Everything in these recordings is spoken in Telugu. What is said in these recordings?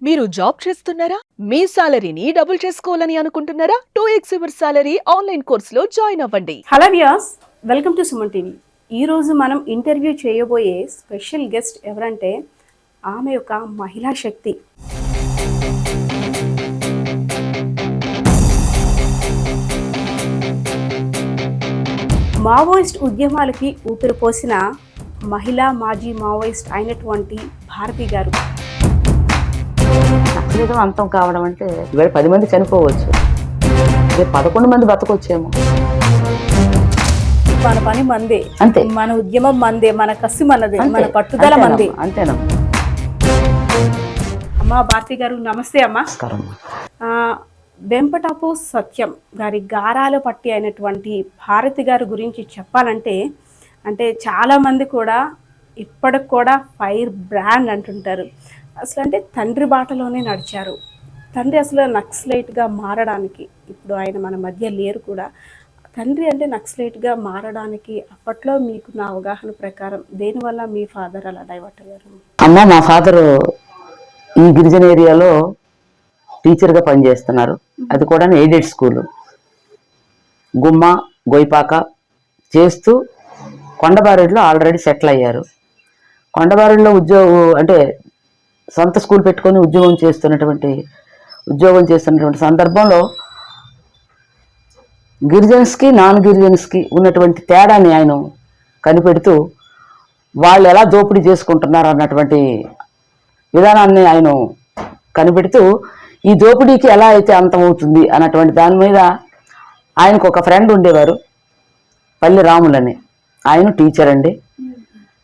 మీరు జాబ్ చేస్తున్నారా? మీ సాలరీని డబుల్ చేసుకోవాలని అనుకుంటున్నారా? 2x యువర్ సాలరీ ఆన్లైన్ కోర్సులో జాయిన్ అవ్వండి. Hello viewers, welcome to Suman TV. ఈరోజు మనం ఇంటర్వ్యూ చేయబోయే స్పెషల్ గెస్ట్ ఎవరంటే ఆమె ఒక మహిళా శక్తి. మావోయిస్ట్ ఉద్యమాలకి ఊపిరి పోసిన మహిళా మాజీ మావోయిస్ట్ అయినటువంటి భారతి గారు. నక్సలిజం అంతం కావడం అంటే ఇవాళ 10 మంది చనిపోవచ్చు, 11 మంది బతకొచ్చేమో. మన పని మందే, అంతే. మన ఉద్యమం మందే, మన కసి మనదే, మన పట్టుదల మందే. అంతేనా? అమ్మా భారతి గారు, నమస్తే అమ్మా. నమస్కారం. వెంపటాపు సత్యం గారి గారాల పట్టి అయినటువంటి భారతి గారి గురించి చెప్పాలంటే చాలామంది కూడా ఇప్పటికి కూడా ఫైర్ బ్రాండ్ అంటుంటారు. అసలు అంటే తండ్రి బాటలోనే నడిచారు. తండ్రి అసలు నక్సలైట్గా మారడానికి, ఇప్పుడు ఆయన మన మధ్య లేరు కూడా, తండ్రి అంటే నక్సలైట్గా మారడానికి అప్పట్లో మీకు నా అవగాహన ప్రకారం దేనివల్ల మీ ఫాదర్ అలా డైవర్ట్ అయ్యారు? అమ్మ, మా ఫాదరు ఈ గిరిజన ఏరియాలో టీచర్గా పనిచేస్తున్నారు. అది కూడా ఎయిడెడ్ స్కూలు. గుమ్మ గొయ్పాక చేస్తూ కొండబారెడ్లో ఆల్రెడీ సెటిల్ అయ్యారు. కొండబారెడ్లో ఉద్యోగం అంటే సొంత స్కూల్ పెట్టుకొని ఉద్యోగం చేస్తున్నటువంటి సందర్భంలో గిరిజన్స్కి నాన్ గిరిజన్స్కి ఉన్నటువంటి తేడాన్ని ఆయన కనిపెడుతూ వాళ్ళు ఎలా దోపిడీ చేసుకుంటున్నారు అన్నటువంటి విధానాన్ని ఆయన కనిపెడుతూ ఈ దోపిడీకి ఎలా అయితే అంతమవుతుంది అన్నటువంటి దాని మీద ఆయనకు ఒక ఫ్రెండ్ ఉండేవారు, పల్లి రాములని. ఆయన టీచర్ అండి.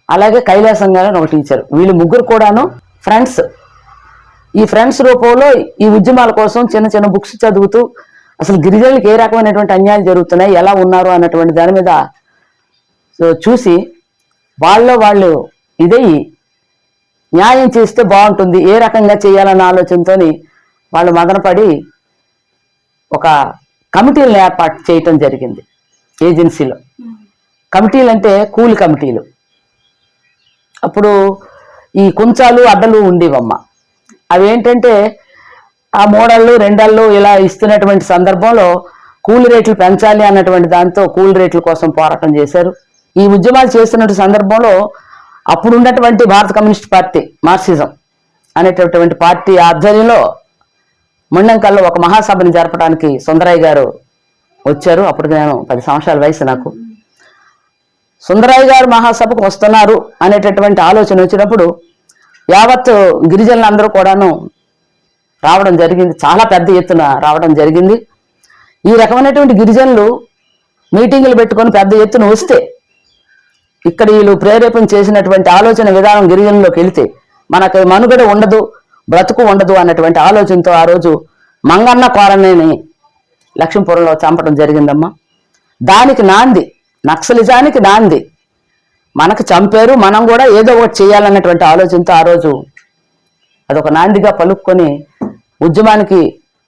అలాగే కైలాసం గారు ఒక టీచర్. వీళ్ళు ముగ్గురు కూడాను ఫ్రెండ్స్. ఈ ఫ్రెండ్స్ రూపంలో ఈ ఉద్యమాల కోసం చిన్న చిన్న బుక్స్ చదువుతూ అసలు గిరిజనులకు ఏ రకమైనటువంటి అన్యాయాలు జరుగుతున్నాయి, ఎలా ఉన్నారు అన్నటువంటి దాని మీద చూసి వాళ్ళు ఇదే న్యాయం చేస్తే బాగుంటుంది, ఏ రకంగా చేయాలన్న ఆలోచనతో వాళ్ళు మదనపడి ఒక కమిటీలను ఏర్పాటు చేయటం జరిగింది ఏజెన్సీలో. కమిటీలు అంటే కూలి కమిటీలు. అప్పుడు ఈ కుంచాలు అడ్డలు ఉండేవమ్మ. అవి ఏంటంటే ఆ 3 ఏళ్ళు 2 ఏళ్ళు ఇలా ఇస్తున్నటువంటి సందర్భంలో కూలి రేట్లు పెంచాలి అన్నటువంటి దాంతో కూలి రేట్ల కోసం పోరాటం చేశారు. ఈ ఉద్యమాలు చేస్తున్న సందర్భంలో అప్పుడు ఉన్నటువంటి భారత కమ్యూనిస్ట్ పార్టీ, మార్క్సిజం అనేటటువంటి పార్టీ ఆధ్వర్యంలో ముండంకల్లో ఒక మహాసభని జరపడానికి సుందరయ్య గారు వచ్చారు. అప్పటికి నేను 10 సంవత్సరాల వయసు నాకు. సుందరయ్య గారు మహాసభకు వస్తున్నారు అనేటటువంటి ఆలోచన వచ్చినప్పుడు యావత్ గిరిజనులందరూ కూడాను రావడం జరిగింది. చాలా పెద్ద ఎత్తున రావడం జరిగింది. ఈ రకమైనటువంటి గిరిజనులు మీటింగులు పెట్టుకొని పెద్ద ఎత్తున వస్తే ఇక్కడ వీళ్ళు ప్రేరేపణ చేసినటువంటి ఆలోచన విధానం గిరిజనుల్లోకి వెళితే మనకు మనుగడ ఉండదు, బ్రతుకు ఉండదు అన్నటువంటి ఆలోచనతో ఆ రోజు మంగన్న కోరనేని లక్ష్మీపురంలో చంపడం జరిగిందమ్మా. దానికి నాంది, నక్సలిజానికి నాంది. మనకు చంపారు, మనం కూడా ఏదో ఒకటి చేయాలన్నటువంటి ఆలోచనతో ఆ రోజు అదొక నాందిగా పలుక్కొని ఉద్యమానికి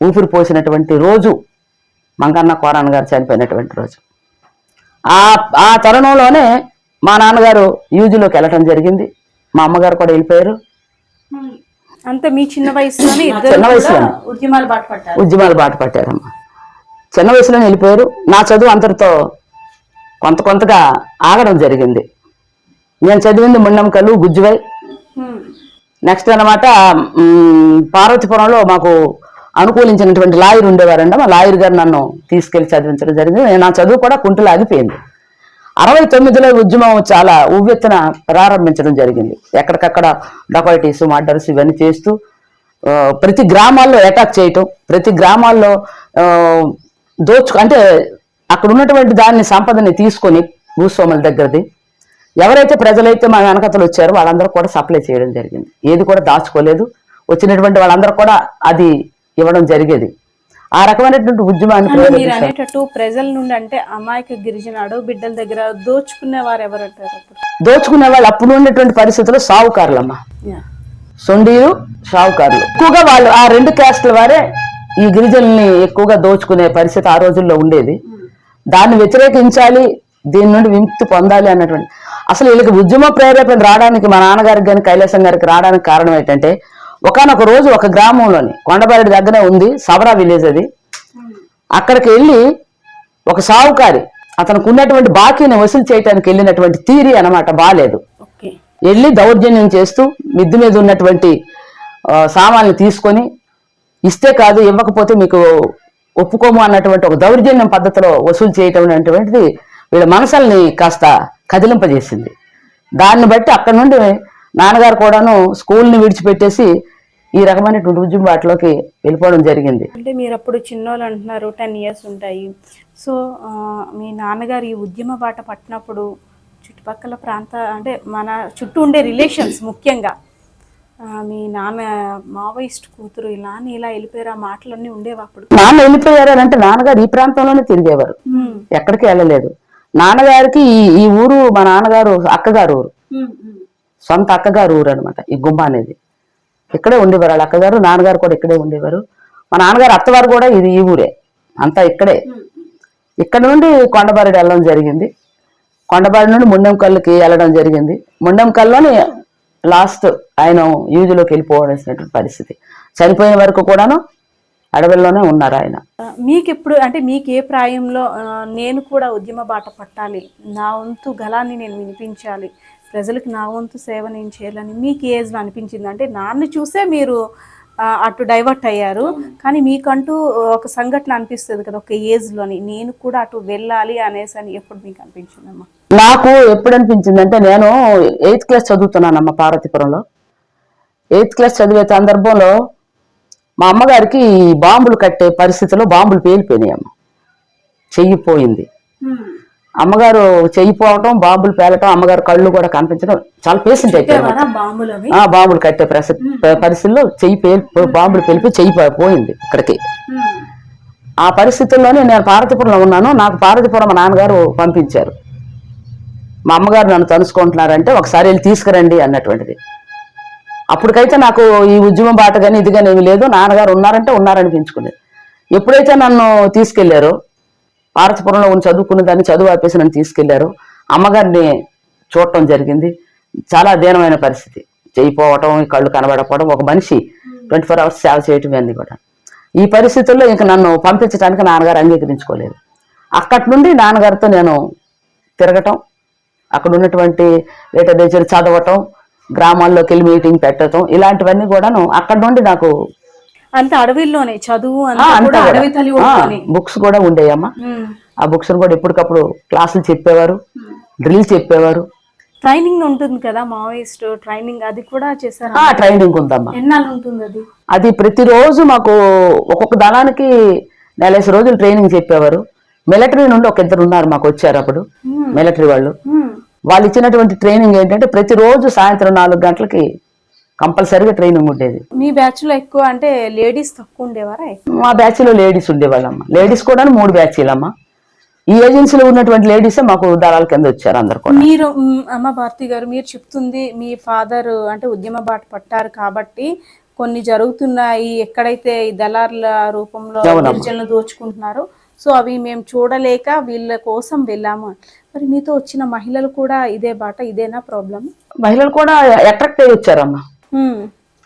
ఊపిరి పోసినటువంటి రోజు మంగన్న కోరన్ గారు చనిపోయినటువంటి రోజు. ఆ తరుణంలోనే మా నాన్నగారు యూజీలోకి వెళ్ళటం జరిగింది. మా అమ్మగారు కూడా వెళ్ళిపోయారు. అంతే, మీ చిన్న వయసులోనే ఉద్యమాలు బాట పట్టారమ్మా. చిన్న వయసులోనే వెళ్ళిపోయారు. నా చదువు అంతటితో కొంతగా ఆగడం జరిగింది. నేను చదివింది ముండంకల్లు, గుజ్జువై. నెక్స్ట్ అన్నమాట పార్వతీపురంలో మాకు అనుకూలించినటువంటి లాయర్ ఉండేవారండి. మా లాయర్ గారు నన్ను తీసుకెళ్లి చదివించడం జరిగింది. నా చదువు కూడా కుంటులు ఆగిపోయింది. 69లో ఉద్యమం చాలా ఉవ్వెత్తున ప్రారంభించడం జరిగింది. ఎక్కడికక్కడ డకాయిటీస్, మర్డర్స్ ఇవన్నీ చేస్తూ ప్రతి గ్రామాల్లో అటాక్ చేయటం, ప్రతి గ్రామాల్లో అంటే అక్కడ ఉన్నటువంటి దాన్ని సంపదని తీసుకొని భూస్వాముల దగ్గరది ఎవరైతే ప్రజలైతే మా వెనకతలు వచ్చారో వాళ్ళందరూ కూడా సప్లై చేయడం జరిగింది. ఏది కూడా దాచుకోలేదు. వచ్చినటువంటి వాళ్ళందరూ కూడా అది ఇవ్వడం జరిగేది. ఆ రకమైనటువంటి ఉద్యమాన్ని ప్రజల నుండి అంటే అమాయక గిరిజన అడవి బిడ్డల దగ్గర దోచుకునేవారు ఎవరంటారు? దోచుకునే వాళ్ళు అప్పుడు ఉన్నటువంటి పరిస్థితుల్లో సావుకారులమ్మా, సొండీలు, షావుకారులు ఎక్కువగా. వాళ్ళు ఆ 2 క్యాస్ట్ల వారే ఈ గిరిజనుల్ని ఎక్కువగా దోచుకునే పరిస్థితి ఆ రోజుల్లో ఉండేది. దాన్ని వ్యతిరేకించాలి, దీని నుండి విముక్తి పొందాలి అన్నటువంటి అసలు వీళ్ళకి ఉద్యమ ప్రేరేపణ రావడానికి మా నాన్నగారికి కానీ కైలాసం గారికి రావడానికి కారణం ఏంటంటే ఒకానొక రోజు ఒక గ్రామంలోని కొండబారెడ్డి దగ్గరే ఉంది, సవరా విలేజ్ అది. అక్కడికి వెళ్ళి ఒక సావుకారి అతనికి ఉన్నటువంటి బాకీని వసూలు చేయడానికి వెళ్ళినటువంటి తీరి అన్నమాట బాలేదు. వెళ్ళి దౌర్జన్యం చేస్తూ మిద్దు మీద ఉన్నటువంటి సామాన్లు తీసుకొని ఇస్తే కాదు, ఇవ్వకపోతే మీకు ఒప్పుకోము అన్నటువంటి ఒక దౌర్జన్యం పద్ధతిలో వసూలు చేయటం అనేటువంటిది వీళ్ళ మనసుల్ని కాస్త కదిలింపజేసింది. దాన్ని బట్టి అక్కడి నుండి నాన్నగారు కూడాను స్కూల్ని విడిచిపెట్టేసి ఈ రకమైనటువంటి ఉద్యమ బాటలోకి వెళ్ళిపోవడం జరిగింది. అంటే మీరు అప్పుడు చిన్నోళ్ళు అంటున్నారు, 10 years ఉంటాయి. సో మీ నాన్నగారు ఈ ఉద్యమ బాట పట్టినప్పుడు చుట్టుపక్కల అంటే మన చుట్టూ ఉండే రిలేషన్స్ ముఖ్యంగా మీ నాన్న మావోయిస్ట్ కూతురు ఇలా వెళ్ళిపోయారు ఆ మాటలన్నీ ఉండేవి అప్పుడు? నాన్న వెళ్ళిపోయారు అంటే నాన్నగారు ఈ ప్రాంతంలోనే తిరిగేవారు, ఎక్కడికి వెళ్ళలేదు. నాన్నగారికి ఈ ఊరు మా నాన్నగారు అక్కగారు ఊరు, సొంత అక్కగారు ఊరు అనమాట. ఈ గుమ్మ అనేది ఇక్కడే ఉండేవారు. వాళ్ళ అక్కగారు నాన్నగారు కూడా ఇక్కడే ఉండేవారు. మా నాన్నగారు అత్తవారు కూడా ఈ ఊరే, అంతా ఇక్కడే. ఇక్కడ నుండి కొండబారెడ్డి వెళ్ళడం జరిగింది. కొండబారెడ్డి నుండి ముండెంకల్లుకి వెళ్ళడం జరిగింది. ముండెంకల్లోని లాస్ట్ ఆయన యూజ్లోకి వెళ్ళిపోవాల్సినటువంటి పరిస్థితి. చనిపోయిన వరకు కూడాను అడవుల్లోనే ఉన్నారు ఆయన. మీకు ఎప్పుడు అంటే మీకు ఏ ప్రాయంలో నేను కూడా ఉద్యమ బాట పట్టాలి, నా వంతు గలాన్ని నేను వినిపించాలి, ప్రజలకు నా వంతు సేవ నేను చేయాలని మీకు ఏజ్లో అనిపించింది? అంటే నాన్న చూసే మీరు అటు డైవర్ట్ అయ్యారు, కానీ మీకంటూ ఒక సంఘటన అనిపిస్తుంది కదా ఒక ఏజ్లోని, నేను కూడా అటు వెళ్ళాలి అనేసి అని ఎప్పుడు మీకు అనిపించిందమ్మా? నాకు ఎప్పుడు అనిపించింది అంటే, నేను 8th క్లాస్ చదువుతున్నానమ్మా పార్వతీపురంలో. 8th క్లాస్ చదివే సందర్భంలో మా అమ్మగారికి బాంబులు కట్టే పరిస్థితిలో బాంబులు పేలిపోయినాయమ్మ, చెయ్యిపోయింది. అమ్మగారు చెయ్యిపోవటం, బాంబులు పేలటం, అమ్మగారు కళ్ళు కూడా కనిపించడం, చాలా పేషెంట్ అయిపోయారు. బాంబులు కట్టే పరిస్థితుల్లో బాంబులు పేలిపోయి చెయ్యి పోయింది ఇక్కడికి. ఆ పరిస్థితుల్లోనే నేను పార్వతీపురంలో ఉన్నాను. నాకు పార్వతీపురం మా నాన్నగారు పంపించారు. మా అమ్మగారు నన్ను తలుసుకుంటున్నారంటే ఒకసారి వెళ్ళి తీసుకురండి అన్నటువంటిది. అప్పటికైతే నాకు ఈ ఉద్యమం బాట కానీ ఇది కానీ ఏమి లేదు. నాన్నగారు ఉన్నారంటే ఉన్నారనిపించుకునేది. ఎప్పుడైతే నన్ను తీసుకెళ్లారో, పార్వతీపురంలో ఉన్న చదువుకున్న దాన్ని చదువు ఆపేసి నన్ను తీసుకెళ్లారు. అమ్మగారిని చూడటం జరిగింది. చాలా దీనమైన పరిస్థితి, చేయిపోవటం, కళ్ళు కనబడకపోవడం, ఒక మనిషి 24 hours సేవ చేయటం అన్నీ కూడా. ఈ పరిస్థితుల్లో ఇంక నన్ను పంపించడానికి నాన్నగారు అంగీకరించుకోలేదు. అక్కడి నుండి నాన్నగారితో నేను తిరగటం, అక్కడ ఉన్నటువంటి లిటరేచర్ చదవటం, గ్రామాల్లోకి వెళ్ళి మీటింగ్ పెట్టడం, ఇలాంటివన్నీ కూడాను అక్కడ నుండి నాకు. అంటే అడవిలోనే చదువు, బుక్స్ కూడా ఉండేయమ్మా. ఆ బుక్స్ కూడా ఎప్పటికప్పుడు క్లాసులు చెప్పేవారు, డ్రిల్ చెప్పేవారు. ట్రైనింగ్ ఉంటుంది కదా మావోయిస్ట్ ట్రైనింగ్, అది కూడా చేశారు? ట్రైనింగ్ ఉందమ్మా. ఎన్నాళ్ళు ఉంటుంది అది? అది ప్రతిరోజు మాకు ఒక్కొక్క దళానికి 40 రోజులు ట్రైనింగ్ చెప్పేవారు. మిలిటరీ నుండి ఒక 2 ఉన్నారు మాకు, వచ్చారు అప్పుడు మిలిటరీ వాళ్ళు. వాళ్ళు ఇచ్చినటువంటి ట్రైనింగ్ ఏంటంటే ప్రతిరోజు సాయంత్రం 4 గంటలకి కంపల్సరీగా ట్రైనింగ్ ఉండేది. మీ బ్యాచ్ లో ఎక్కువ అంటే లేడీస్ తక్కువ ఉండేవారా? మా బ్యాచ్ లో లేడీస్ ఉండేవాళ్ళమ్మ. లేడీస్ కూడా 3 బ్యాచీలమ్మా. ఈ ఏజెన్సీలో ఉన్నటువంటి లేడీసే మాకు దళాల కింద వచ్చారు అందరు కూడా. మీరు అమ్మ భారతి గారు, మీరు చెప్తుంది మీ ఫాదర్ అంటే ఉద్యమ బాట పట్టారు కాబట్టి కొన్ని జరుగుతున్నాయి, ఎక్కడైతే ఈ దళారుల రూపంలో గిరిజనులు దోచుకుంటున్నారో, సో అవి మేము చూడలేక వీళ్ళ కోసం వెళ్ళాము. మరి మీతో వచ్చిన మహిళలు కూడా ఇదే బాట, ఇదేనా ప్రాబ్లం? మహిళలు కూడా అట్రాక్ట్ అయ్యి వచ్చారమ్మా.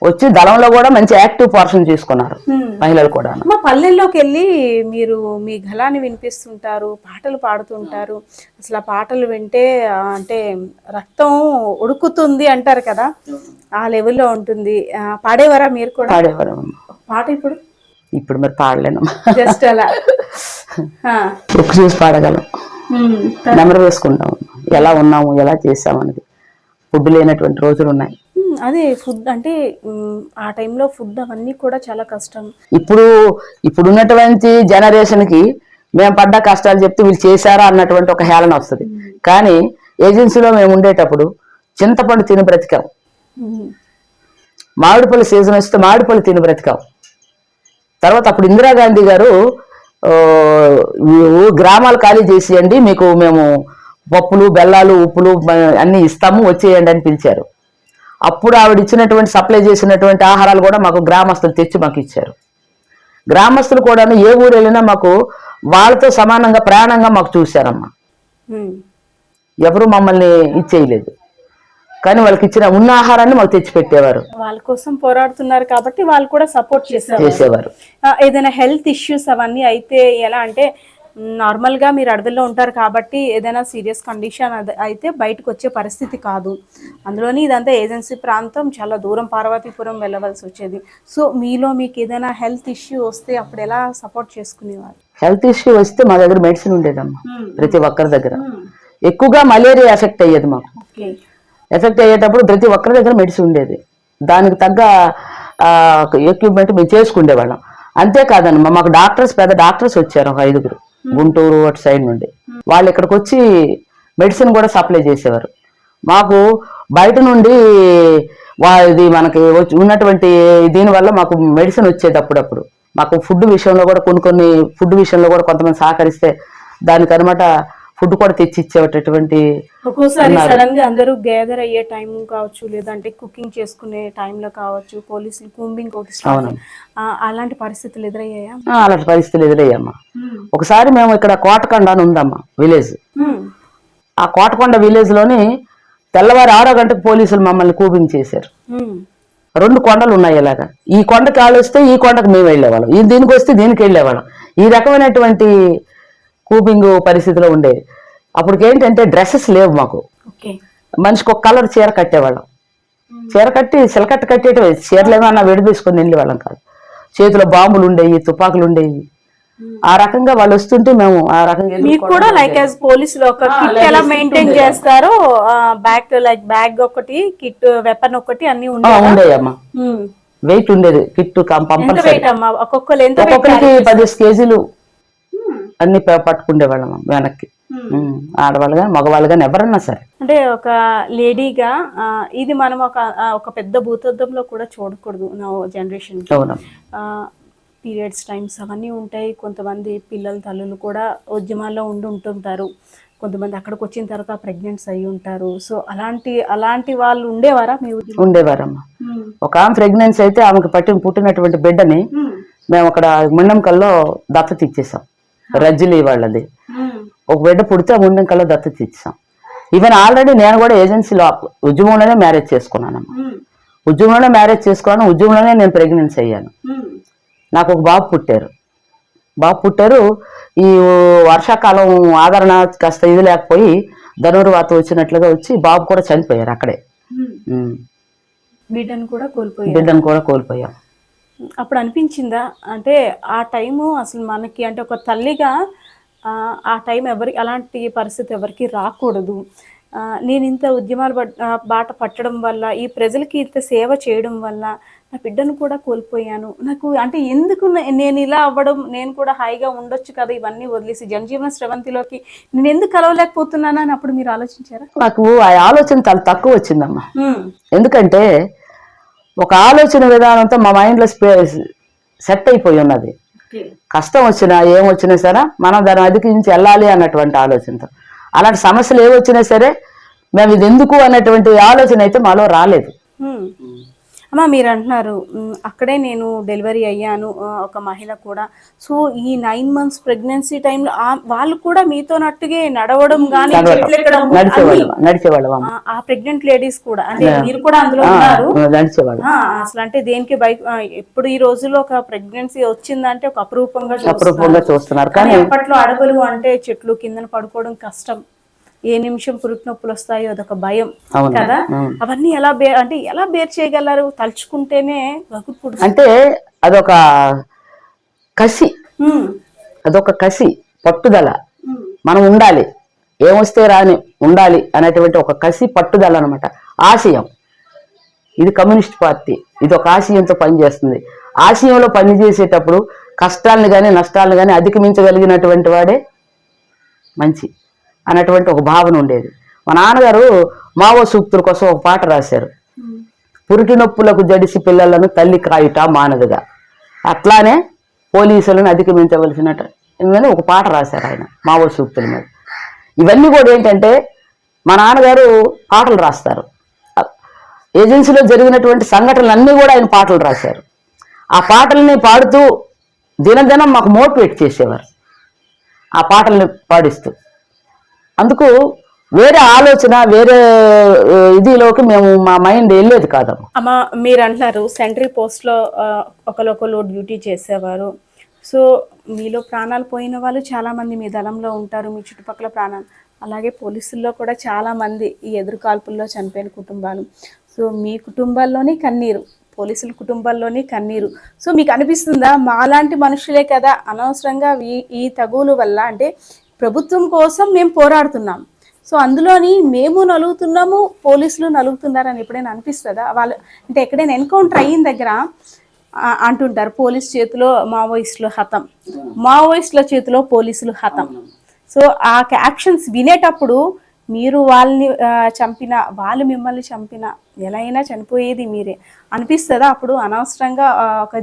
వచ్చి దళంలో కూడా మంచి యాక్టివ్ పర్సన్ చేసుకున్నారు మహిళలు కూడా. మా పల్లెల్లోకి వెళ్ళి మీరు మీ గలాన్ని వినిపిస్తుంటారు, పాటలు పాడుతుంటారు. అసలు ఆ పాటలు వింటే అంటే రక్తం ఉడుకుతుంది అంటారు కదా, ఆ లెవెల్లో ఉంటుంది. పాడేవారా మీరు కూడా? పాడేవారు పాట. ఇప్పుడు మరి పాడలేను, జస్ట్ అలా బుక్ చూసి పాడగలం, నెంబర్ వేసుకుంటాం ఎలా ఉన్నాము, ఎలా చేసామనేది. ఫుడ్ లేనటువంటి రోజులు ఉన్నాయి. అదే ఫుడ్ అంటే ఆ టైంలో ఫుడ్ అవన్నీ కూడా చాలా కష్టం. ఇప్పుడున్నటువంటి జనరేషన్ కి మేము పడ్డ కష్టాలు చెప్తే వీళ్ళు చేశారా అన్నటువంటి ఒక హేళన వస్తుంది. కానీ ఏజెన్సీలో మేము ఉండేటప్పుడు చింతపండు తిని బ్రతికాం, మామిడిపల్లి సీజన్ వస్తే మామిడిపల్లి తిని బ్రతికాం. తర్వాత అప్పుడు ఇందిరాగాంధీ గారు గ్రామాలు ఖాళీ చేసేయండి, మీకు మేము పప్పులు, బెల్లాలు, ఉప్పులు అన్ని ఇస్తాము, వచ్చేయండి అని పిలిచారు. అప్పుడు ఆవిడ ఇచ్చినటువంటి సప్లై చేసినటువంటి ఆహారాలు కూడా మాకు గ్రామస్తులు తెచ్చి మాకు ఇచ్చారు. గ్రామస్తులు కూడా ఏ ఊరు వెళ్ళినా మాకు వాళ్ళతో సమానంగా ప్రాణంగా మాకు చూశారమ్మా. ఎవరు మమ్మల్ని ఇచ్చేయలేదు. కానీ వాళ్ళకి ఇచ్చిన ఉన్న ఆహారాన్ని మాకు తెచ్చి పెట్టేవారు వాళ్ళ కోసం పోరాడుతున్నారు కాబట్టి వాళ్ళు కూడా సపోర్ట్ చేసేవారు. ఏదైనా హెల్త్ ఇష్యూస్ అవన్నీ అయితే ఎలా అంటే నార్మల్ గా మీరు అడవుల్లో ఉంటారు కాబట్టి ఏదైనా సీరియస్ కండిషన్ అయితే బయటకు వచ్చే పరిస్థితి కాదు. అందులోని ఇదంతా ఏజెన్సీ ప్రాంతం, చాలా దూరం పార్వతీపురం వెళ్ళవలసి వచ్చేది. సో మీలో మీకు ఏదైనా హెల్త్ ఇష్యూ వస్తే అప్పుడు ఎలా సపోర్ట్ చేసుకునేవారు? హెల్త్ ఇష్యూ వస్తే మా దగ్గర మెడిసిన్ ఉండేదమ్మా ప్రతి ఒక్కరి దగ్గర. ఎక్కువగా మలేరియా ఎఫెక్ట్ అయ్యేది మాకు. ఎఫెక్ట్ అయ్యేటప్పుడు ప్రతి ఒక్కరి దగ్గర మెడిసిన్ ఉండేది. దానికి తగ్గ ఎక్విప్మెంట్ మేము చేసుకునేవాళ్ళం. అంతేకాదమ్మా మాకు డాక్టర్స్, పెద్ద డాక్టర్స్ వచ్చారు, ఒక 5గురు గుంటూరు అటు సైడ్ నుండి. వాళ్ళు ఇక్కడికి వచ్చి మెడిసిన్ కూడా సప్లై చేసేవారు. మాకు బయట నుండి ఇది మనకి ఉన్నటువంటి దీనివల్ల మాకు మెడిసిన్ వచ్చేది. అప్పుడప్పుడు మాకు ఫుడ్ విషయంలో కూడా కొన్ని ఫుడ్ విషయంలో కూడా కొంతమంది సహకరిస్తే దానికనమాట ఫుడ్ కూడా తెచ్చి ఇచ్చేటటువంటి. ఒక్కోసారి సడన్ గా అందరూ గ్యాదర్ అయ్యే టైం కావచ్చు, లేదంటే కుకింగ్ చేసుకునే టైంలో కావచ్చు, పోలీసులు కూంబింగ్ అలాంటి పరిస్థితులు ఎదురయ్యాయా? అలాంటి పరిస్థితులు ఎదురయ్యామ్మా. ఒకసారి మేము ఇక్కడ కోటకొండ అని ఉందమ్మా విలేజ్. ఆ కోటకొండ విలేజ్ లోని తెల్లవారు 6 గంటలకు పోలీసులు మమ్మల్ని కూబింగ్ చేశారు. 2 కొండలు ఉన్నాయి ఇలాగా. ఈ కొండకి వాళ్ళు వస్తే ఈ కొండకు మేము వెళ్ళేవాళ్ళం, దీనికి వస్తే దీనికి వెళ్ళేవాళ్ళం. ఈ రకమైనటువంటి కూబింగ్ పరిస్థితిలో ఉండేది. అప్పటికి ఏంటంటే డ్రెస్సెస్ లేవు మాకు. మనిషికి ఒక కలర్ చీర కట్టేవాళ్ళం. చీర కట్టి సిలకట్ట కట్టేటి చీరలు ఏమన్నా విడిదీసుకొని వెళ్ళేవాళ్ళం కాదు. చేతిలో బాంబులు ఉండేవి, తుపాకులు ఉండేవి. ఆ రకంగా వాళ్ళు వస్తుంటే మేము ఆ రకంగా మీకు కూడా లైక్ యాజ్ పోలీసులు ఒక కిట్ ఎలా మెయింటైన్ చేస్తారో బ్యాగ్ ఒకటి, కిట్, వెపన్ ఒకటి అన్ని ఉండేయమ్మా. వెయిట్ ఉండేది కిట్ కంపల్సరీ. ఒక్కొక్కరికి 10 కేజీలు అన్ని పట్టుకుండేవాళ్ళం వెనక్కి. ఆడవాళ్ళు కానీ మగవాళ్ళు కానీ ఎవరన్నా సరే. అంటే ఒక లేడీగా ఇది మనం ఒక పెద్ద భూతద్దంలో కూడా చూడకూడదు నా జనరేషన్. పీరియడ్స్ టైమ్స్ అవన్నీ ఉంటాయి. కొంతమంది పిల్లల తల్లులు కూడా ఉద్యమాల్లో ఉంటుంటారు. కొంతమంది అక్కడికి వచ్చిన తర్వాత ప్రెగ్నెంట్స్ అయ్యి ఉంటారు. సో అలాంటి వాళ్ళు ఉండేవారా? ఉండేవారమ్మా. ఒక ఆమె ప్రెగ్నెన్సీ అయితే ఆమెకు పుట్టినటువంటి బిడ్డని మేము అక్కడ ముండంకల్లో దత్తత ఇచ్చేసాం. రజ్జులు వాళ్ళది ఒక బిడ్డ పుడితే ముండంకల్లో దత్తత ఇచ్చాం. ఈవెన్ ఆల్రెడీ నేను కూడా ఏజెన్సీలో ఉద్యమంలోనే మ్యారేజ్ చేసుకున్నానమ్మా. ఉద్యమంలోనే మ్యారేజ్ చేసుకున్నాను. ఉద్యమంలోనే నేను ప్రెగ్నెన్సీ అయ్యాను. నాకు ఒక బాబు పుట్టారు. ఈ వర్షాకాలం ఆదరణ కాస్త ఇది లేకపోయి ధనుర్వాత వచ్చినట్లుగా వచ్చి బాబు కూడా చనిపోయారు అక్కడే. బిడ్డను కూడా కోల్పోయాం. అప్పుడు అనిపించిందా అంటే ఆ టైము అసలు మనకి అంటే ఒక తల్లిగా ఆ టైం అలాంటి పరిస్థితి ఎవరికి రాకూడదు, నేను ఇంత ఉద్యమాలు బాట పట్టడం వల్ల, ఈ ప్రజలకి ఇంత సేవ చేయడం వల్ల నా బిడ్డను కూడా కోల్పోయాను, నాకు అంటే ఎందుకు నేను ఇలా అవ్వడం, నేను కూడా హాయిగా ఉండొచ్చు కదా, ఇవన్నీ వదిలేసి జనజీవన స్రవంతిలోకి నేను ఎందుకు కలవలేకపోతున్నానా అని అప్పుడు మీరు ఆలోచించారా? నాకు ఆ ఆలోచన చాలా తక్కువ వచ్చిందమ్మా. ఎందుకంటే ఒక ఆలోచన విధానంతో మా మైండ్లో సెట్ అయిపోయి ఉన్నది. కష్టం వచ్చినా ఏమొచ్చినా సరే మనం దాన్ని అధిగమించి వెళ్ళాలి అన్నటువంటి ఆలోచనతో. అలాంటి సమస్యలు ఏమొచ్చినా సరే మేము ఇది ఎందుకు అన్నటువంటి ఆలోచన అయితే మాలో రాలేదు. అమ్మా మీరు అంటున్నారు అక్కడే నేను డెలివరీ అయ్యాను ఒక మహిళ కూడా. సో ఈ 9 months ప్రెగ్నెన్సీ టైంలో వాళ్ళు కూడా మీతో నట్టుగా నడవడం కానీ నడిచేవాళ్ళు. ఆ ప్రెగ్నెంట్ లేడీస్ కూడా అంటే మీరు కూడా అందులో ఉన్నారు. అసలు అంటే దేనికి ఎప్పుడు ఈ రోజుల్లో ఒక ప్రెగ్నెన్సీ వచ్చిందంటే ఒక అపురూపంగా చూస్తున్నారు. కానీ అప్పట్లో అడవులు అంటే చెట్లు కిందన పడుకోవడం కష్టం, ఏ నిమిషం పురుటి నొప్పులు వస్తాయో అదొక భయం కదా. అవన్నీ ఎలా బేర్ చేయగలరు? తలుచుకుంటేనే అంటే అదొక కసి, పట్టుదల. మనం ఉండాలి, ఏమొస్తే రాని ఉండాలి అనేటువంటి ఒక కసి, పట్టుదల అనమాట. ఆశయం. ఇది కమ్యూనిస్ట్ పార్టీ, ఇది ఒక ఆశయంతో పనిచేస్తుంది. ఆశయంలో పనిచేసేటప్పుడు కష్టాలను కానీ నష్టాలను కానీ అధిగమించగలిగినటువంటి వాడే మంచి అన్నటువంటి ఒక భావన ఉండేది. మా నాన్నగారు మావో సూక్తుల కోసం ఒక పాట రాశారు. పురిటి నొప్పులకు జడిసి పిల్లలను తల్లి కాయుట మానదుగా, అట్లానే పోలీసులను అధిగమించవలసినట్టు ఒక పాట రాశారు ఆయన మావో సూక్తుల మీద. ఇవన్నీ కూడా ఏంటంటే మా నాన్నగారు పాటలు రాస్తారు. ఏజెన్సీలో జరిగినటువంటి సంఘటనలన్నీ కూడా ఆయన పాటలు రాశారు. ఆ పాటల్ని పాడుతూ దినదినం మాకు మోటివేట్ చేసేవారు ఆ పాటల్ని పాడిస్తూ. అందుకు వేరే ఆలోచన వేరే ఇదిలోకి మేము మా మైండ్ వెళ్ళేది కాదమ్మా. అమ్మ, మీరు అంటున్నారు సెంట్రీ పోస్ట్లో ఒకరు డ్యూటీ చేసేవారు. సో మీలో ప్రాణాలు పోయిన వాళ్ళు చాలామంది మీ దళంలో ఉంటారు, మీ చుట్టుపక్కల ప్రాణాలు. అలాగే పోలీసుల్లో కూడా చాలామంది ఈ ఎదురు కాల్పుల్లో చనిపోయిన కుటుంబాలు. సో మీ కుటుంబాల్లోని కన్నీరు, పోలీసుల కుటుంబాల్లోని కన్నీరు. సో మీకు అనిపిస్తుందా మాలాంటి మనుషులే కదా అనవసరంగా ఈ తగువుల వల్ల, అంటే ప్రభుత్వం కోసం మేము పోరాడుతున్నాం, సో అందులోని మేము నలుగుతున్నాము, పోలీసులు నలుగుతున్నారని ఎప్పుడైనా అనిపిస్తుందా? వాళ్ళు అంటే ఎక్కడైనా ఎన్కౌంటర్ అయిన దగ్గర అంటుంటారు పోలీస్ చేతిలో మావోయిస్టులు హతం, మావోయిస్టుల చేతిలో పోలీసులు హతం. సో ఆ యాక్షన్స్ వినేటప్పుడు మీరు వాళ్ళని చంపిన, వాళ్ళు మిమ్మల్ని చంపిన, ఎలా అయినా చనిపోయేది మీరే అనిపిస్తుందా? అప్పుడు అనవసరంగా ఒక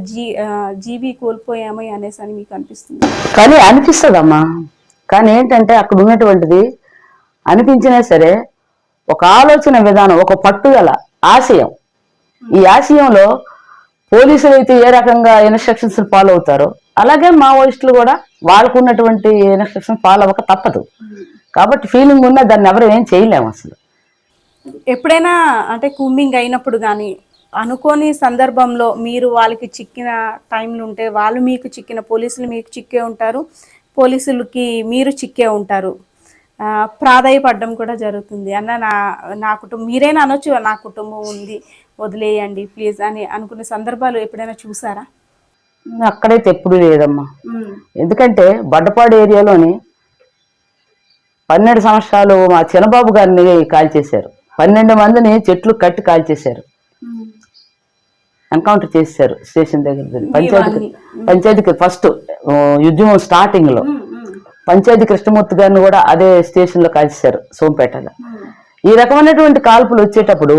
జీవి కోల్పోయాము అనేసి అని మీకు అనిపిస్తుంది? కానీ అనిపిస్తుందమ్మా. కానీ ఏంటంటే అక్కడ ఉన్నటువంటిది అనిపించినా సరే ఒక ఆలోచన విధానం, ఒక పట్టుదల, ఆశయం. ఈ ఆశయంలో పోలీసులు అయితే ఏ రకంగా ఇన్స్ట్రక్షన్స్ ఫాలో అవుతారో అలాగే మావోయిస్టులు కూడా వాళ్ళకు ఉన్నటువంటి ఇన్స్ట్రక్షన్ ఫాలో అవ్వక తప్పదు. కాబట్టి ఫీలింగ్ ఉన్నా దాన్ని ఎవరు ఏం చేయలేము అసలు. ఎప్పుడైనా అంటే కూంబింగ్ అయినప్పుడు కానీ అనుకోని సందర్భంలో మీరు వాళ్ళకి చిక్కిన టైంలు ఉంటే, వాళ్ళు మీకు చిక్కిన, పోలీసులు మీకు చిక్కే ఉంటారు, పోలీసులకి మీరు చిక్కే ఉంటారు, ప్రాధాయపడడం కూడా జరుగుతుంది. అన్న నా కుటుంబం, మీరైనా అనొచ్చు నా కుటుంబం ఉంది వదిలేయండి ప్లీజ్ అని అనుకునే సందర్భాలు ఎప్పుడైనా చూసారా? అక్కడైతే ఎప్పుడు లేదమ్మా. ఎందుకంటే బడ్డపాడు ఏరియాలోని 12 సంవత్సరాలు మా చిన్నబాబు గారిని కాల్చేశారు. 12 మందిని చెట్లు కట్టి కాల్చేశారు, ఎన్కౌంటర్ చేశారు స్టేషన్ దగ్గర. పంచాయతీకి ఫస్ట్ ఉద్యమం స్టార్టింగ్ లో పంచాయతీ కృష్ణమూర్తి గారిని కూడా అదే స్టేషన్ లో కాల్చేశారు సోంపేటలో. ఈ రకమైనటువంటి కాల్పులు వచ్చేటప్పుడు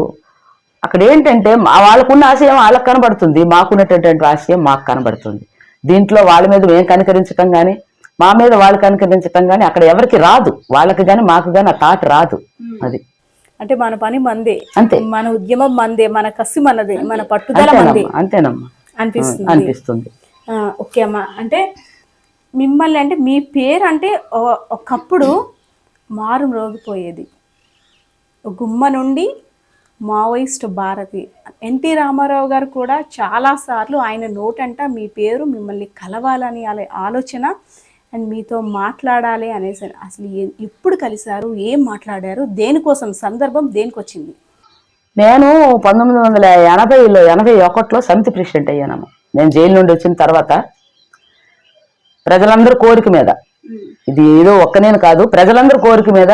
అక్కడ ఏంటంటే వాళ్ళకున్న ఆశయం వాళ్ళకి కనబడుతుంది, మాకున్నటువంటి ఆశయం మాకు కనబడుతుంది. దీంట్లో వాళ్ళ మీద మేము కనికరించటం కానీ, మా మీద వాళ్ళు కనికరించటం కానీ అక్కడ ఎవరికి రాదు, వాళ్ళకి కానీ మాకు కానీ ఆ థాట్ రాదు. అది అంటే మన పని మందే, అంతే, మన ఉద్యమం మందే, మన కసి మనదే, మన పట్టుదల మందే. అంతేనమ్మా అనిపిస్తుంది. ఓకే అమ్మా, అంటే మిమ్మల్ని, అంటే మీ పేరు అంటే ఒకప్పుడు మారు మ్రోగిపోయేది, గుమ్మ నుండి మావోయిస్ట్ భారతి. ఎన్టీ రామారావు గారు కూడా చాలాసార్లు ఆయన నోటంట మీ పేరు మిమ్మల్ని కలవాలని ఆలోచన అండ్ మీతో మాట్లాడాలి అనేసి. అసలు ఎప్పుడు కలిశారు, ఏం మాట్లాడారు, దేనికోసం, సందర్భం దేనికి వచ్చింది? నేను 1981లో సమితి ప్రెసిడెంట్ అయ్యానమ్మా. నేను జైలు నుండి వచ్చిన తర్వాత ప్రజలందరూ కోరిక మీద, ఇది ఏదో ఒక్కనేను కాదు, ప్రజలందరూ కోరిక మీద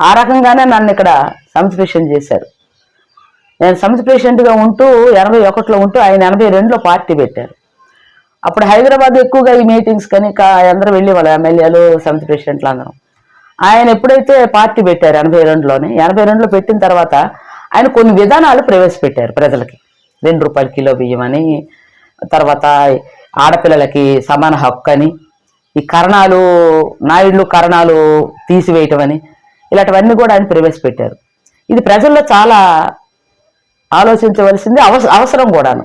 ఆ రకంగానే నన్ను ఇక్కడ సమితి ప్రెసిడెంట్ చేశారు. నేను సమితి ప్రెసిడెంట్గా ఉంటూ 81లో ఉంటూ ఆయన 82లో పార్టీ పెట్టారు. అప్పుడు హైదరాబాద్ ఎక్కువగా ఈ మీటింగ్స్ కానీ అందరూ వెళ్ళేవాళ్ళు, ఎమ్మెల్యేలు సమితి ప్రెసిడెంట్లు అందరం. ఆయన ఎప్పుడైతే పార్టీ పెట్టారు 82లో పెట్టిన తర్వాత ఆయన కొన్ని విధానాలు ప్రవేశపెట్టారు ప్రజలకి. 2 రూపాయల కిలో బియ్యం అని, తర్వాత ఆడపిల్లలకి సమాన హక్కు అని, ఈ కరణాలు నాయుళ్ళు కరణాలు తీసివేయటం అని, ఇలాంటివన్నీ కూడా ఆయన ప్రవేశపెట్టారు. ఇది ప్రజల్లో చాలా ఆలోచించవలసింది అవసరం కూడాను.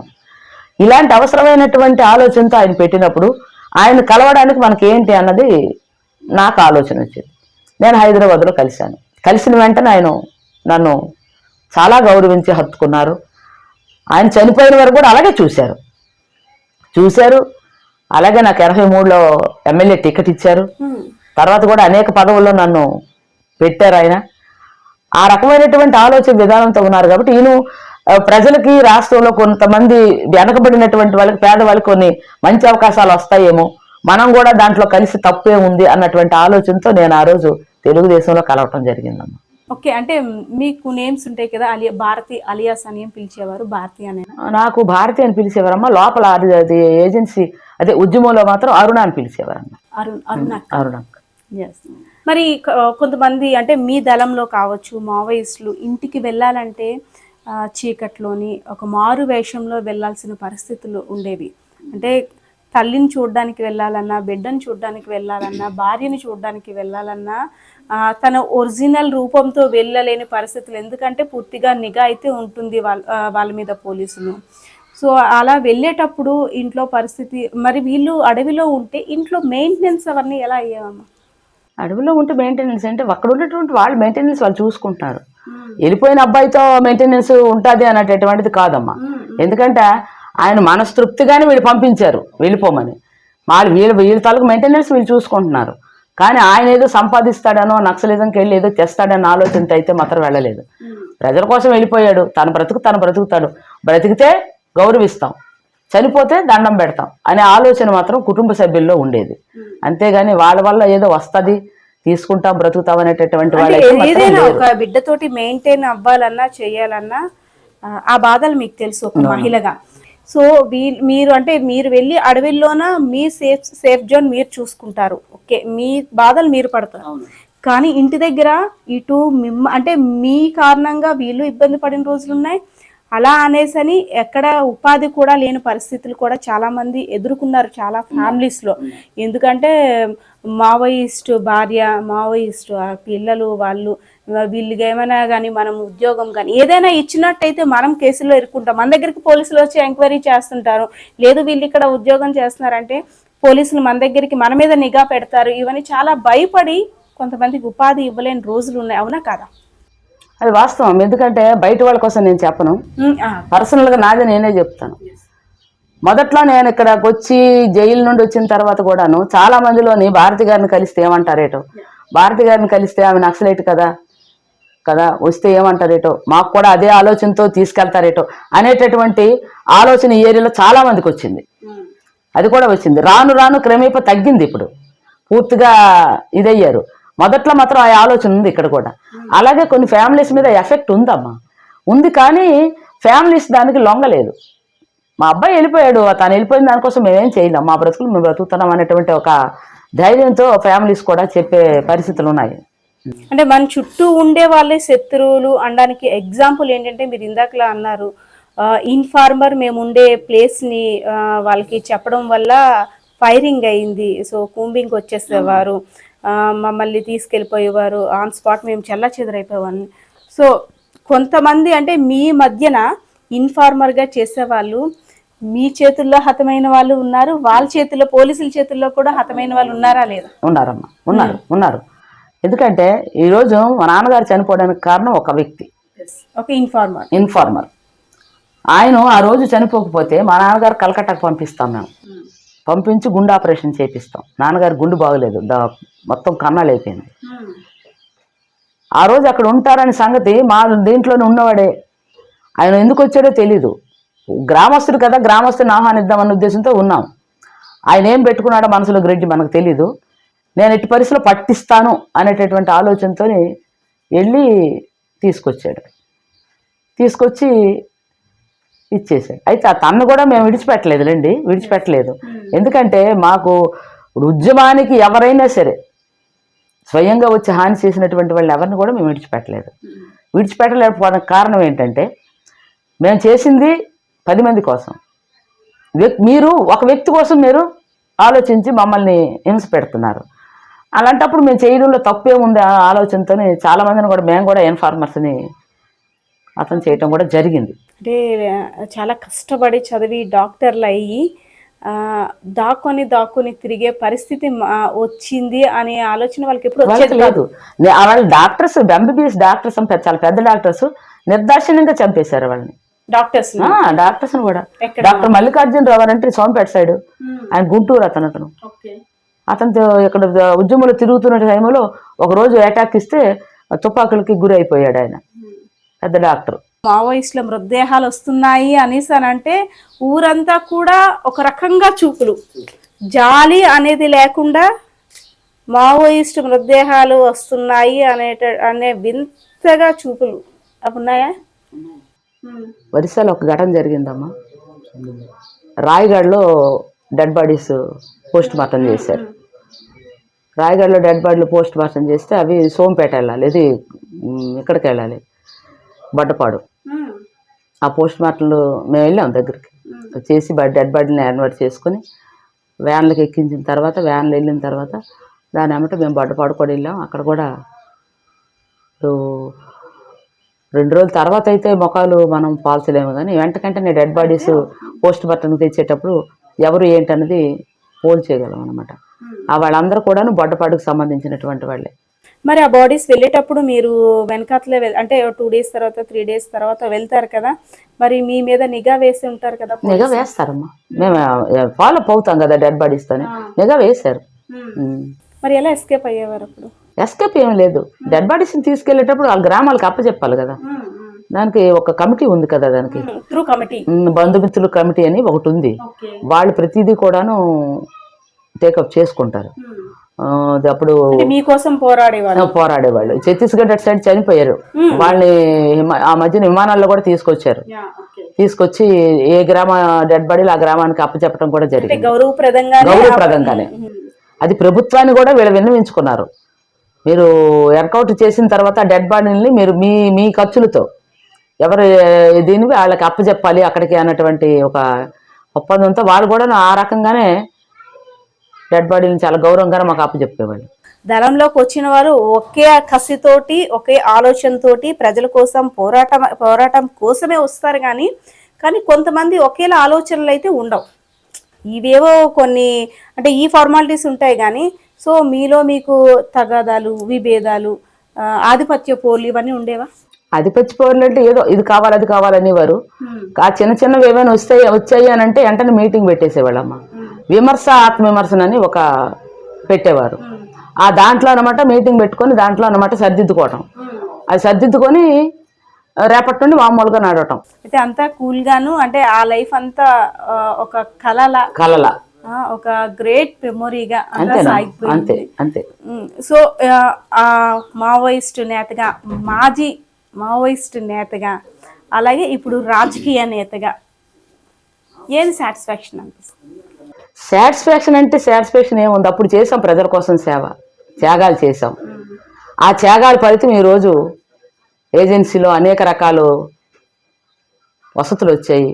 ఇలాంటి అవసరమైనటువంటి ఆలోచనతో ఆయన పెట్టినప్పుడు ఆయన కలవడానికి మనకి ఏంటి అన్నది నాకు ఆలోచన వచ్చింది. నేను హైదరాబాద్లో కలిశాను. కలిసిన వెంటనే ఆయన నన్ను చాలా గౌరవించి హత్తుకున్నారు. ఆయన చనిపోయిన వరకు కూడా అలాగే చూశారు. అలాగే నాకు 83లో ఎమ్మెల్యే టికెట్ ఇచ్చారు. తర్వాత కూడా అనేక పదవుల్లో నన్ను పెట్టారు ఆయన. ఆ రకమైనటువంటి ఆలోచన విధానంతో ఉన్నారు కాబట్టి ఈయన ప్రజలకి రాష్ట్రంలో కొంతమంది వెనకబడినటువంటి వాళ్ళకి, పేదవాళ్ళకి కొన్ని మంచి అవకాశాలు వస్తాయేమో, మనం కూడా దాంట్లో కలిసి తప్పే ఉంది అన్నటువంటి ఆలోచనతో నేను ఆ రోజు తెలుగుదేశంలో కలవటం జరిగిందమ్మా. ఓకే, అంటే మీకు నేమ్స్ ఉంటాయి కదా, భారతి అలియాస్ అని పిలిచేవారు, భారతి అనే? నాకు భారతి అని పిలిచేవారమ్మా. లోపల అది ఏజెన్సీ, అదే ఉద్యమంలో మాత్రం అరుణ అని పిలిచేవారమ్మా. అరుణ. మరి కొంతమంది అంటే మీ దళంలో కావచ్చు, మావోయిస్టులు ఇంటికి వెళ్ళాలంటే చీకట్లోని ఒక మారు వేషంలో వెళ్ళాల్సిన పరిస్థితులు ఉండేవి. అంటే తల్లిని చూడడానికి వెళ్ళాలన్నా, బిడ్డను చూడడానికి వెళ్ళాలన్నా, భార్యని చూడడానికి వెళ్ళాలన్నా తన ఒరిజినల్ రూపంతో వెళ్ళలేని పరిస్థితులు. ఎందుకంటే పూర్తిగా నిఘా అయితే ఉంటుంది వాళ్ళ మీద పోలీసులు. సో అలా వెళ్ళేటప్పుడు ఇంట్లో పరిస్థితి, మరి వీళ్ళు అడవిలో ఉంటే ఇంట్లో మెయింటెనెన్స్ అవన్నీ ఎలా అయ్యావమ్మా? అడవిలో ఉంటే మెయింటెనెన్స్ అంటే అక్కడ ఉన్నటువంటి వాళ్ళు మెయింటెనెన్స్ వాళ్ళు చూసుకుంటున్నారు. వెళ్ళిపోయిన అబ్బాయితో మెయింటెనెన్స్ ఉంటుంది అనేటటువంటిది కాదమ్మా. ఎందుకంటే ఆయన మనస్తృప్తిగానే వీళ్ళు పంపించారు వెళ్ళిపోమని. వీళ్ళ తాలూకు మెయింటెనెన్స్ వీళ్ళు చూసుకుంటున్నారు. కానీ ఆయన ఏదో సంపాదిస్తాడనో నక్సలిజంకి వెళ్ళి ఏదో తెస్తాడని ఆలోచనతో అయితే మాత్రం వెళ్ళలేదు. ప్రజల కోసం వెళ్ళిపోయాడు. తను బ్రతుకుతాడు. బ్రతికితే గౌరవిస్తాం, చనిపోతే దండం పెడతాం అనే ఆలోచన మాత్రం కుటుంబ సభ్యుల్లో ఉండేది. అంతేగాని వాళ్ళ వల్ల ఏదో వస్తుంది తీసుకుంటాం బ్రతుకుతాం అనేటటువంటి ఏదైనా ఒక బిడ్డతోటి మెయింటైన్ అవ్వాలన్నా చేయాలన్నా ఆ బాధలు మీకు తెలుసు ఒక మహిళగా. సో మీరు అంటే మీరు వెళ్ళి అడవిలోన మీ సేఫ్ జోన్ మీరు చూసుకుంటారు, ఓకే, మీ బాధలు మీరు పడతారు. కానీ ఇంటి దగ్గర ఇటు అంటే మీ కారణంగా వీళ్ళు ఇబ్బంది పడిన రోజులు ఉన్నాయి. అలా అనేసని ఎక్కడ ఉపాధి కూడా లేని పరిస్థితులు కూడా చాలా మంది ఎదుర్కొన్నారు చాలా ఫ్యామిలీస్లో. ఎందుకంటే మావోయిస్టు భార్య, మావోయిస్టు పిల్లలు, వీళ్ళకి ఏమైనా కానీ మనం ఉద్యోగం కానీ ఏదైనా ఇచ్చినట్టయితే మనం కేసులో ఇరుక్కుంటాం. మన దగ్గరికి పోలీసులు వచ్చి ఎంక్వైరీ చేస్తుంటారు. లేదు వీళ్ళు ఇక్కడ ఉద్యోగం చేస్తున్నారంటే పోలీసులు మన మీద నిఘా పెడతారు. ఇవన్నీ చాలా భయపడి కొంతమందికి ఉపాధి ఇవ్వలేని రోజులు ఉన్నాయి. అవునా కాదా? అది వాస్తవం. ఎందుకంటే బయట వాళ్ళ కోసం నేను చెప్పను, పర్సనల్గా నాది నేనే చెప్తాను. మొదట్లో నేను ఇక్కడికి వచ్చి జైలు నుండి వచ్చిన తర్వాత కూడాను చాలా మందిలోని భారతి గారిని కలిస్తే ఏమంటారేటో, భారతి గారిని కలిస్తే ఆమె నక్సలైట్ కదా వస్తే ఏమంటారేటో, మాకు కూడా అదే ఆలోచనతో తీసుకెళ్తారేటో అనేటటువంటి ఆలోచన ఈ ఏరియాలో చాలా మందికి వచ్చింది. అది కూడా వచ్చింది. రాను రాను క్రమేప తగ్గింది. ఇప్పుడు పూర్తిగా ఇదయ్యారు. మొదట్లో మాత్రం ఆ ఆలోచన ఉంది ఇక్కడ కూడా. అలాగే కొన్ని ఫ్యామిలీస్ మీద ఎఫెక్ట్ ఉందమ్మా, ఉంది. కానీ ఫ్యామిలీస్ దానికి లొంగలేదు. మా అబ్బాయి వెళ్ళిపోయాడు, తను వెళ్ళిపోయిన దానికోసం మేమేం చేయలేం, మా బ్రతుకులు మేము బ్రతుకుతున్నాం అనేటువంటి ఒక ధైర్యంతో ఫ్యామిలీస్ కూడా చెప్పే పరిస్థితులు ఉన్నాయి. అంటే మన చుట్టూ ఉండే వాళ్ళే శత్రువులు అనడానికి ఎగ్జాంపుల్ ఏంటంటే మీరు ఇందాకలా అన్నారు, ఇన్ఫార్మర్ మేము ఉండే ప్లేస్ని వాళ్ళకి చెప్పడం వల్ల ఫైరింగ్ అయింది. సో కూంబింగ్కి వచ్చేసేవారు, మమ్మల్ని తీసుకెళ్ళిపోయేవారు, ఆన్ స్పాట్ మేము చెల్లాచెదరైపోయేవాడిని. సో కొంతమంది అంటే మీ మధ్యన ఇన్ఫార్మర్గా చేసేవాళ్ళు మీ చేతుల్లో హతమైన వాళ్ళు ఉన్నారు, వాళ్ళ చేతుల్లో పోలీసుల చేతుల్లో కూడా హతమైన వాళ్ళు ఉన్నారా లేదా? ఉన్నారమ్మా, ఉన్నారు. ఎందుకంటే ఈరోజు మా నాన్నగారు చనిపోవడానికి కారణం ఒక వ్యక్తి, ఒక ఇన్ఫార్మర్. ఆయన ఆ రోజు చనిపోకపోతే మా నాన్నగారు కలకట్టాకు పంపిస్తాం, మేము పంపించి గుండె ఆపరేషన్ చేపిస్తాం. నాన్నగారు గుండె బాగలేదు, మొత్తం కన్నాలు అయిపోయింది. ఆ రోజు అక్కడ ఉంటారనే సంగతి మా దీంట్లోనే ఉన్నవాడే. ఆయన ఎందుకు వచ్చాడో తెలీదు. గ్రామస్తుడు కదా, గ్రామస్తుని ఆహ్వానిద్దామన్న ఉద్దేశంతో ఉన్నాం. ఆయన ఏం పెట్టుకున్నాడో మనసులో గ్రెడ్డి మనకు తెలీదు. నేను ఎట్టి పరిస్థితిలో పట్టిస్తాను అనేటటువంటి ఆలోచనతో వెళ్ళి తీసుకొచ్చి ఇచ్చేసాడు. అయితే ఆ తన్ను కూడా మేము విడిచిపెట్టలేదు. ఎందుకంటే మాకు ఉద్యమానికి ఎవరైనా సరే స్వయంగా వచ్చి హాని చేసినటువంటి వాళ్ళు ఎవరిని కూడా మేము విడిచిపెట్టలేకపోవడానికి కారణం ఏంటంటే మేము చేసింది 10 మంది కోసం. మీరు ఒక వ్యక్తి కోసం మీరు ఆలోచించి మమ్మల్ని హింస పెడుతున్నారు. అలాంటప్పుడు మేము చేయడంలో తప్పేముంది ఆ ఆలోచనతోనే చాలామందిని కూడా మేము కూడా ఇన్ఫార్మర్స్ని అతను చేయటం కూడా జరిగింది. అంటే చాలా కష్టపడి చదివి డాక్టర్లు అయ్యి దాక్కుని తిరిగే పరిస్థితి వచ్చింది అనే ఆలోచన వాళ్ళకి ఎప్పుడు వచ్చేది లేదు. వాళ్ళు డాక్టర్స్, ఎంబీబీఎస్ డాక్టర్స్, చాలా పెద్ద డాక్టర్స్ నిర్దాక్షిణ్యంగా చంపేశారు వాళ్ళని. డాక్టర్స్ కూడా. డాక్టర్ మల్లికార్జునరావు అంటే సోంపేట సైడ్, ఆయన గుంటూరు అతనితో ఇక్కడ ఉద్యమంలో తిరుగుతున్న టైంలో ఒకరోజు అటాక్ ఇస్తే తుపాకులకి గురి అయిపోయాడు ఆయన, పెద్ద డాక్టర్. మావోయిస్టుల మృతదేహాలు వస్తున్నాయి అనేసి అంటే ఊరంతా కూడా ఒక రకంగా చూపులు, జాలి అనేది లేకుండా మావోయిస్టు మృతదేహాలు వస్తున్నాయి అనే వింతగా చూపులు ఉన్నాయా? ఒరిస్సాలో ఒక ఘటన జరిగిందమ్మా. రాయగఢ్లో డెడ్ బాడీస్ పోస్ట్ మార్టం చేశారు. రాయగఢ్లో డెడ్ బాడీలు పోస్ట్ మార్టం చేస్తే అవి సోంపేట వెళ్ళాలి, ఇది ఇక్కడికి వెళ్ళాలి, బడ్డపాడు. ఆ పోస్ట్ మార్టంలో మేము వెళ్ళాం దగ్గరికి చేసి డెడ్ బాడీని యాన్వర్ట్ చేసుకొని వ్యాన్లకు ఎక్కించిన తర్వాత, వ్యాన్లు వెళ్ళిన తర్వాత దాని ఏమంటే మేము బడ్డపాడు కూడా వెళ్ళాం. అక్కడ కూడా 2 రోజుల తర్వాత అయితే ముఖాలు మనం పాల్చలేము, కానీ వెంటనే డెడ్ బాడీస్ పోస్ట్ మార్టంకి తెచ్చేటప్పుడు ఎవరు ఏంటన్నది పోల్చేయగలం అనమాట. ఆ వాళ్ళందరూ కూడాను బొడ్డపాడుకు సంబంధించినటువంటి వాళ్ళే. మరి ఆ బాడీస్ వెళ్ళేటప్పుడు మీరు వెనకాతలే అంటే 2 days తర్వాత 3 days తర్వాత వెళ్తారు కదా, మరి మీ మీద నిఘా వేసి ఉంటారు కదా? నిఘా వేస్తారమ్మా, మేము ఫాలో అప్ అవుతాం కదా డెడ్ బాడీస్ తోనే. నిఘా వేశారు. మరి ఎలా ఎస్కేప్ అయ్యేవారు అప్పుడు? ఎస్కేప్ ఏం లేదు, డెడ్ బాడీస్ని తీసుకెళ్లేటప్పుడు వాళ్ళ గ్రామాలకు అప్పచెప్పాలి కదా. దానికి ఒక కమిటీ ఉంది కదా, దానికి త్రూ కమిటీ, బంధుమిత్రుల కమిటీ అని ఒకటి ఉంది. వాళ్ళు ప్రతిదీ కూడాను టేకప్ చేసుకుంటారు. అప్పుడు మీకోసం పోరాడేవాళ్ళు ఛత్తీస్గఢ్ అటు సైడ్ చనిపోయారు. వాళ్ళని ఆ మధ్యన విమానాల్లో కూడా తీసుకొచ్చారు. తీసుకొచ్చి ఏ గ్రామ డెడ్ బాడీలు ఆ గ్రామానికి అప్పచెప్పడం కూడా జరిగింది, గౌరవప్రదంగానే. అది ప్రభుత్వాన్ని కూడా వీళ్ళు విన్నవించుకున్నారు. మీరు ఎన్కౌంటర్ చేసిన తర్వాత డెడ్ బాడీని మీరు మీ ఖర్చులతో ఎవరు దీన్ని వాళ్ళకి అప్పచెప్పాలి అక్కడికి అన్నటువంటి ఒక ఒప్పందంతో వాళ్ళు కూడా ఆ రకంగానే డెడ్ బాడీని చాలా గౌరవంగానే మాకు అప్పచెప్పేవాళ్ళు. దళంలోకి వచ్చిన వారు ఒకే కసితోటి, ఒకే ఆలోచనతోటి ప్రజల కోసం పోరాటం కోసమే వస్తారు. కానీ కొంతమంది ఒకేలా ఆలోచనలు అయితే ఉండవు. ఇవేవో కొన్ని అంటే ఈ ఫార్మాలిటీస్ ఉంటాయి కానీ, సో మీలో మీకు తగాదాలు, విభేదాలు, ఆధిపత్య పోర్లు ఇవన్నీ ఉండేవా? ఆధిపత్య పోర్లు అంటే ఏదో ఇది కావాలి అది కావాలనేవారు. ఆ చిన్న చిన్నవి ఏమైనా వచ్చాయి అని అంటే వెంటనే మీటింగ్ పెట్టేసేవాళ్ళమ్మ. విమర్శ ఆత్మవిమర్శనని ఒక పెట్టేవారు. ఆ దాంట్లో అనమాట మీటింగ్ పెట్టుకొని దాంట్లో అనమాట సర్దిద్దుకోవటం. అది సర్దిద్దుకొని రేపటి నుండి మామూలుగా నడవటం. అయితే అంతా కూల్ గాను, అంటే ఆ లైఫ్ అంతా ఒక కలల ఒక గ్రేట్ మెమొరీగా అంతే అంతే. సో ఆ మావోయిస్ట్ నేతగా, మాజీ మావోయిస్ట్ నేతగా, అలాగే ఇప్పుడు రాజకీయ నేతగా ఏది సాటిస్ఫాక్షన్ అనిపిస్తుంది? సాటిస్ఫాక్షన్ ఏముంది, అప్పుడు చేసాం ప్రజల కోసం సేవ, త్యాగాలు చేసాం. ఆ త్యాగాల ఫలితం ఈరోజు ఏజెన్సీలో అనేక రకాలు వసతులు వచ్చాయి.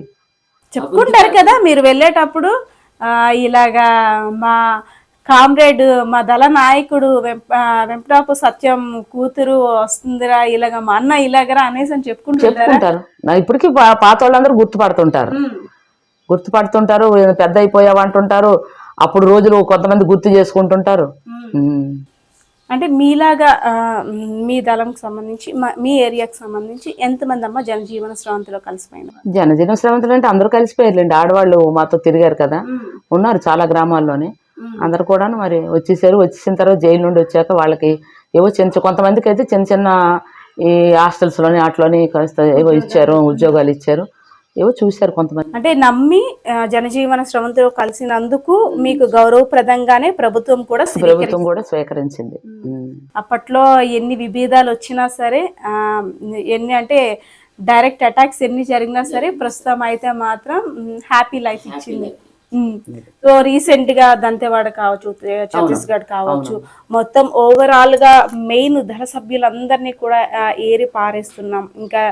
చెప్పుకుంటారు కదా మీరు వెళ్ళేటప్పుడు, ఇలాగా మా కామ్రేడ్, మా దళ నాయకుడు వెంపటాపు సత్యం కూతురు వస్తుందిరా, ఇలాగ మా అన్న ఇలాగరా అనేసి అని చెప్పుకుంటారు. ఇప్పటికీ పాత వాళ్ళందరూ గుర్తుపడుతుంటారు. పెద్ద అయిపోయావు అంటుంటారు. అప్పుడు రోజులు కొంతమంది గుర్తు చేసుకుంటుంటారు. అంటే మీలాగా మీ దళంకి సంబంధించి, మీ ఏరియాకి సంబంధించి ఎంతమంది అమ్మ జనజీవన స్రవంతిలో కలిసిపోయినారు? జనజీవన స్రవంతిలో అంటే అందరూ కలిసిపోయారులేండి. ఆడవాళ్ళు మాతో తిరిగారు కదా, ఉన్నారు చాలా గ్రామాల్లోనే. అందరు కూడా మరి వచ్చేసిన తర్వాత జైలు నుండి వచ్చాక వాళ్ళకి ఏవో కొంతమందికి అయితే చిన్న ఈ హాస్టల్స్లోని వాటిలోని ఏవో ఇచ్చారు, ఉద్యోగాలు ఇచ్చారు, ఏవో చూశారు కొంతమంది. అంటే నమ్మి జనజీవన స్రవంతిలో కలిసినందుకు మీకు గౌరవప్రదంగానే ప్రభుత్వం కూడా స్వీకరించింది. అప్పట్లో ఎన్ని విభేదాలు వచ్చినా సరే, ఎన్ని అంటే డైరెక్ట్ అటాక్స్ ఎన్ని జరిగినా సరే, ప్రస్తుతం అయితే మాత్రం హ్యాపీ లైఫ్ ఇచ్చింది. సో రీసెంట్ గా దంతెవాడ కావచ్చు, ఛత్తీస్గఢ్ కావచ్చు, మొత్తం ఓవరాల్ గా మెయిన్ దళ సభ్యులందరినీ కూడా ఏరి పారేస్తున్నాం. ఇంకా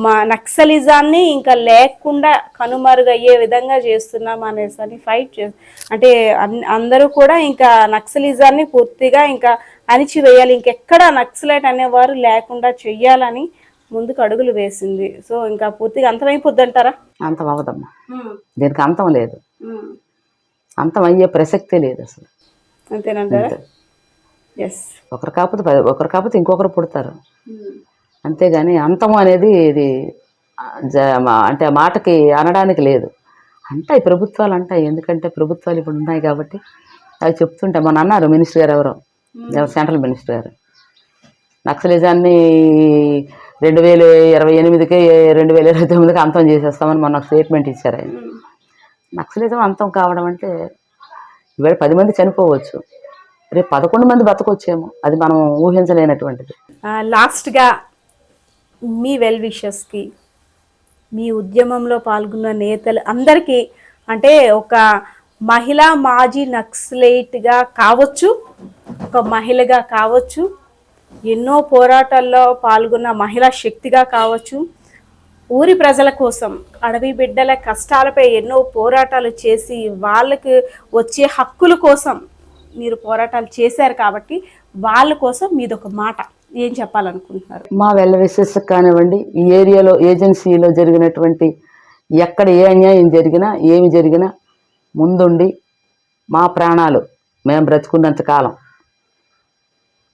మా నక్సలిజాన్ని ఇంకా లేకుండా కనుమరుగయ్యే విధంగా చేస్తున్నాం అనేసి ఫైట్ అంటే అందరూ కూడా ఇంకా నక్సలిజాన్ని పూర్తిగా ఇంకా అణిచివేయాలి, ఇంకెక్కడ నక్సలైట్ అనేవారు లేకుండా చెయ్యాలని ముందుకు అడుగులు వేసింది. సో ఇంకా పూర్తిగా అంతమైపోద్ది అంటారా? అంతం అవదమ్మా, దీనికి అంతం లేదు, అంతం అయ్యే ప్రసక్తే లేదు అసలు. అంతేనంటారా? ఒకరు కాకపోతే ఇంకొకరు పుడతారు, అంతేగాని అంతం అనేది ఇది అంటే మాటకి అనడానికి లేదు. అంటాయి ప్రభుత్వాలు, అంటాయి. ఎందుకంటే ప్రభుత్వాలు ఇప్పుడు ఉన్నాయి కాబట్టి అవి చెప్తుంటే. మొన్న అన్నారు మినిస్టర్ గారు, ఎవరో సెంట్రల్ మినిస్టర్ గారు, నక్సలిజాన్ని 2028కి 2029కి అంతం చేసేస్తామని మొన్న స్టేట్మెంట్ ఇచ్చారు ఆయన. నక్సలిజం అంతం కావడం అంటే ఇవాళ 10 మంది చనిపోవచ్చు, రేపు 11 మంది బతకొచ్చేమో, అది మనం ఊహించలేనటువంటిది. లాస్ట్గా మీ వెల్ విషెస్కి, మీ ఉద్యమంలో పాల్గొన్న నేతలు అందరికీ, అంటే ఒక మహిళా మాజీ నక్సలైట్గా కావచ్చు, ఒక మహిళగా కావచ్చు, ఎన్నో పోరాటాల్లో పాల్గొన్న మహిళా శక్తిగా కావచ్చు, ఊరి ప్రజల కోసం, అడవి బిడ్డల కష్టాలపై ఎన్నో పోరాటాలు చేసి వాళ్ళకి వచ్చే హక్కుల కోసం మీరు పోరాటాలు చేశారు కాబట్టి వాళ్ళ కోసం మీదొక మాట ఏం చెప్పాలనుకుంటున్నారు? మా వెల్ విషెస్ కానివ్వండి, ఈ ఏరియాలో ఏజెన్సీలో జరిగినటువంటి ఎక్కడ ఏ అన్యాయం జరిగినా ఏమి జరిగినా ముందుండి మా ప్రాణాలు మేము బ్రతుకున్నంత కాలం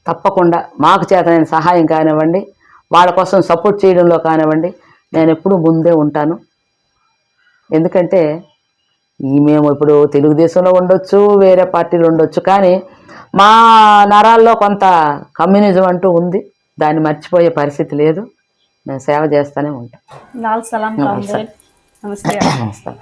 తప్పకుండా మాకు చేతనైన సహాయం కానివ్వండి, వాళ్ళ కోసం సపోర్ట్ చేయడంలో కానివ్వండి, నేను ఎప్పుడూ ముందే ఉంటాను. ఎందుకంటే మేము ఇప్పుడు తెలుగుదేశంలో ఉండొచ్చు, వేరే పార్టీలు ఉండొచ్చు, కానీ మా నరాల్లో కొంత కమ్యూనిజం అంటూ ఉంది. దాన్ని మర్చిపోయే పరిస్థితి లేదు. మేము సేవ చేస్తూనే ఉంటాం. లాల్ సలాం కామ్రేడ్. నమస్తే. నమస్తే.